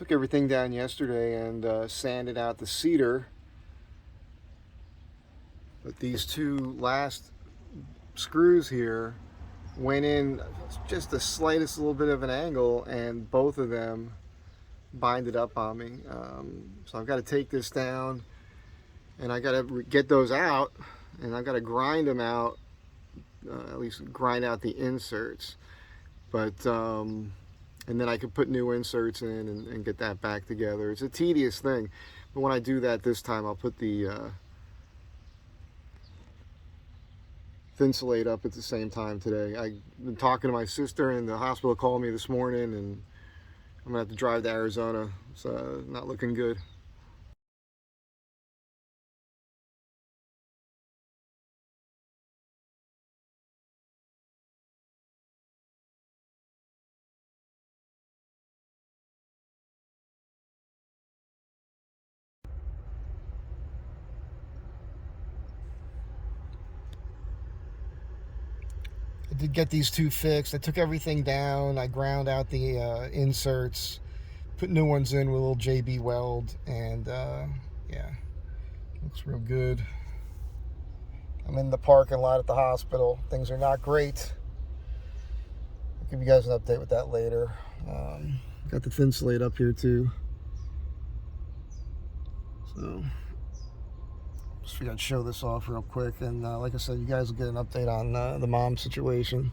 Took everything down yesterday and sanded out the cedar. But these two last screws here went in just the slightest little bit of an angle, and both of them binded up on me. So I've got to take this down, and I got to get those out, and I've got to grind them out, at least grind out the inserts. But and then I can put new inserts in and get that back together. It's a tedious thing, but when I do that this time, I'll put the thinsulate up at the same time today. I've been talking to my sister, and the hospital called me this morning, and I'm gonna have to drive to Arizona. It's not looking good. I did get these two fixed. I took everything down. I ground out the inserts, put new ones in with a little JB weld, and yeah, looks real good. I'm in the parking lot at the hospital. Things are not great. I'll give you guys an update with that later. Got the thinsulate up here too. So just figured I'd show this off real quick, and like I said, you guys will get an update on the mom situation.